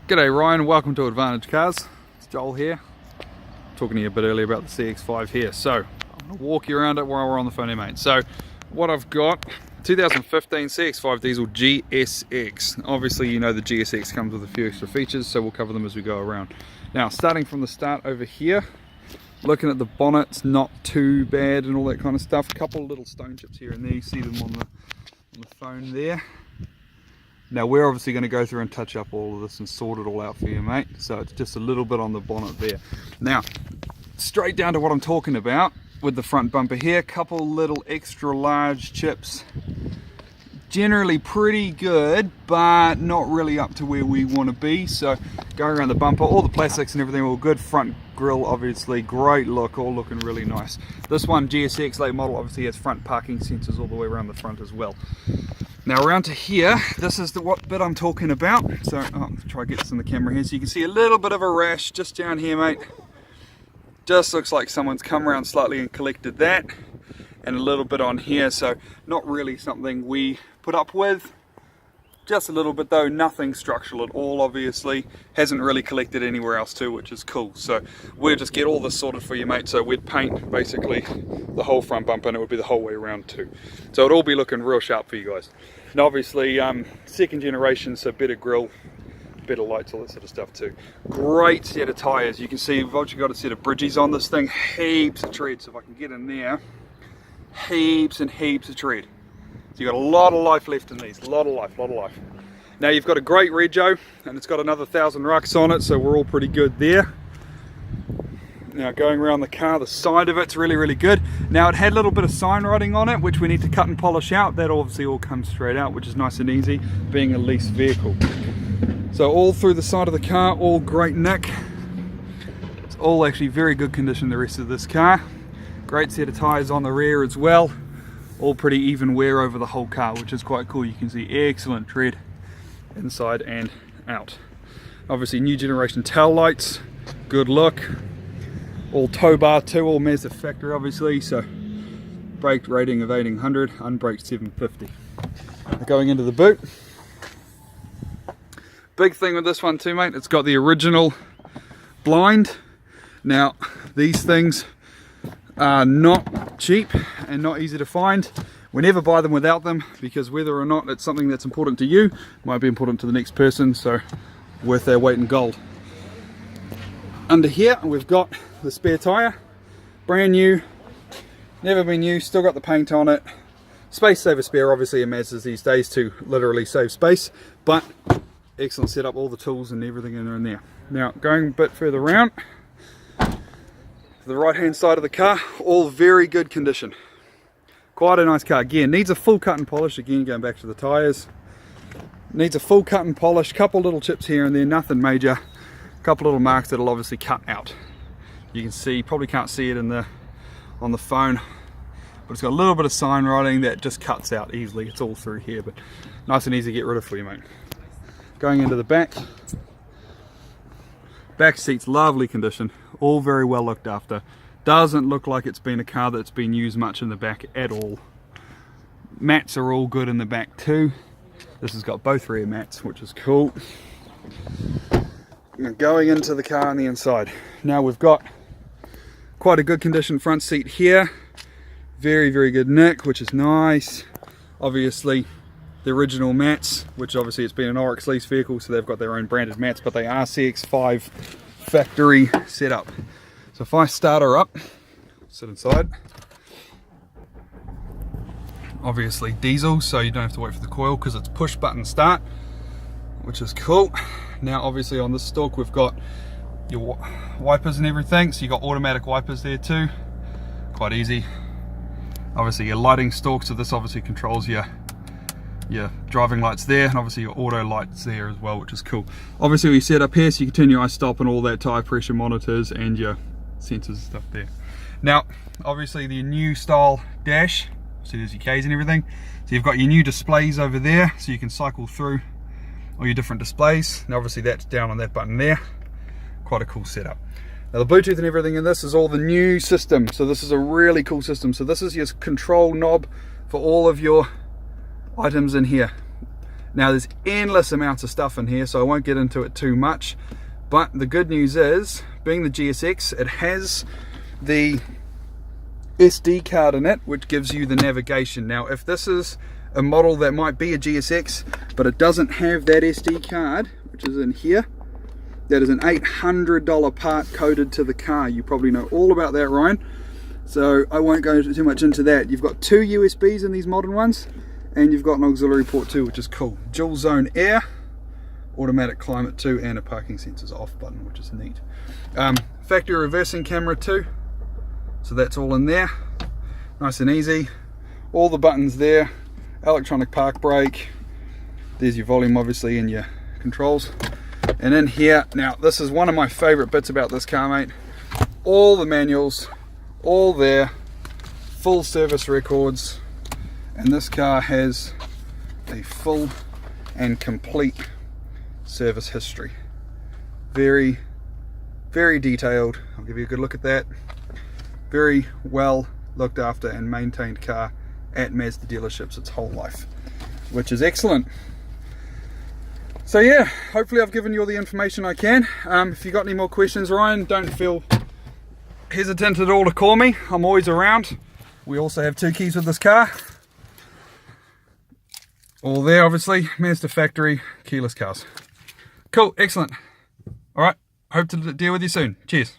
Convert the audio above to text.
G'day Ryan, welcome to Advantage Cars. It's Joel here. Talking to you a bit earlier about the CX-5 here. So I'm going to walk you around it while we're on the phone here, mate. So what I've got, 2015 CX-5 diesel GSX. Obviously you know the GSX comes with a few extra features, so we'll cover them as we go around. Now starting from the start over here, looking at the bonnet, it's not too bad and all that kind of stuff. A couple of little stone chips here and there, you see them on the phone there. Now we're obviously going to go through and touch up all of this and sort it all out for you, mate. So it's just a little bit on the bonnet there. Now, straight down to what I'm talking about with the front bumper here. Couple little extra large chips. Generally pretty good, but not really up to where we want to be. So going around the bumper, all the plastics and everything all good. Front grille obviously great look, all looking really nice. This one, GSX late model, obviously has front parking sensors all the way around the front as well. Now around to here, this is the what bit I'm talking about. So I'll try to get this in the camera here so you can see a little bit of a rash just down here, mate. Just looks like someone's come around slightly and collected that, and a little bit on here. So not really something we put up with. Just a little bit though, nothing structural at all obviously. Hasn't really collected anywhere else too, which is cool. So we'll just get all this sorted for you, mate. So we'd paint basically the whole front bumper and it would be the whole way around too. So it'll all be looking real sharp for you guys. And obviously second generation, so better grille, better lights, all that sort of stuff too. Great set of tyres. You can see we've actually got a set of bridges on this thing, heaps of tread. So if I can get in there, heaps and heaps of tread. So you've got a lot of life left in these, a lot of life. Now you've got a great rego, and it's got another 1,000 rucks on it, so we're all pretty good there. Now going around the car, the side of it's really good. Now it had a little bit of sign writing on it, which we need to cut and polish out. That obviously all comes straight out, which is nice and easy, being a lease vehicle. So all through the side of the car, all great nick. It's all actually very good condition, the rest of this car. Great set of tyres on the rear as well. All pretty even wear over the whole car, which is quite cool. You can see excellent tread inside and out. Obviously new generation tail lights, good look. All tow bar too, all Mazda factory obviously. So brake rating of 1800, unbraked 750. Going into the boot. Big thing with this one too, mate, it's got the original blind. Now these things are not cheap and not easy to find. We never buy them without them, because whether or not it's something that's important to you might be important to the next person, so worth their weight in gold. Under here we've got the spare tyre, brand new, never been used, still got the paint on it. Space saver spare obviously in Mazdas these days to literally save space, but excellent setup, all the tools and everything in there. Now going a bit further around, the right hand side of the car, all very good condition. Quite a nice car. Again, needs a full cut and polish. Again, going back to the tyres, needs a full cut and polish. Couple little chips here and there, nothing major. Couple little marks that'll obviously cut out. You can see, probably can't see it on the phone, but it's got a little bit of sign writing that just cuts out easily. It's all through here, but nice and easy to get rid of for you, mate. Going into the back seat's lovely condition, all very well looked after. Doesn't look like it's been a car that's been used much in the back at all. Mats are all good in the back too. This has got both rear mats, which is cool. Now going into the car on the inside. Now we've got quite a good condition front seat here. Very good nick, which is nice. Obviously the original mats, which obviously it's been an Oryx lease vehicle, so they've got their own branded mats, but they are CX-5 factory setup. So if I start her up, sit inside, obviously diesel, so you don't have to wait for the coil because it's push button start, which is cool. Now obviously on this stalk we've got your wipers and everything, so you got automatic wipers there too, quite easy. Obviously your lighting stalk, so this obviously controls your driving lights there, and obviously your auto lights there as well, which is cool. Obviously we set up here so you can turn your i-stop and all that, tire pressure monitors and your sensors and stuff there. Now obviously the new style dash, so there's your keys and everything, so you've got your new displays over there, so you can cycle through all your different displays. Now obviously that's down on that button there. Quite a cool setup. Now the Bluetooth and everything in this is all the new system, so this is a really cool system. So this is your control knob for all of your items in here. Now there's endless amounts of stuff in here, so I won't get into it too much, but the good news is, being the GSX, it has the SD card in it, which gives you the navigation. Now if this is a model that might be a GSX but it doesn't have that SD card, which is in here, that is an $800 part coded to the car. You probably know all about that, Ryan, so I won't go too much into that. You've got 2 USBs in these modern ones, and you've got an auxiliary port too, which is cool. Dual zone air, automatic climate too, and a parking sensors off button, which is neat. Factory reversing camera too, so that's all in there, nice and easy. All the buttons there, electronic park brake, there's your volume obviously and your controls. And in here, now this is one of my favorite bits about this car, mate, all the manuals, all there, full service records, and this car has a full and complete service history. Very, very detailed. I'll give you a good look at that. Very well looked after and maintained car at Mazda dealerships its whole life, which is excellent. So yeah, hopefully I've given you all the information I can. If you got any more questions, Ryan, don't feel hesitant at all to call me. I'm always around. We also have 2 keys with this car. All there, obviously, Mazda factory, keyless cars. Cool, excellent. All right, hope to deal with you soon. Cheers.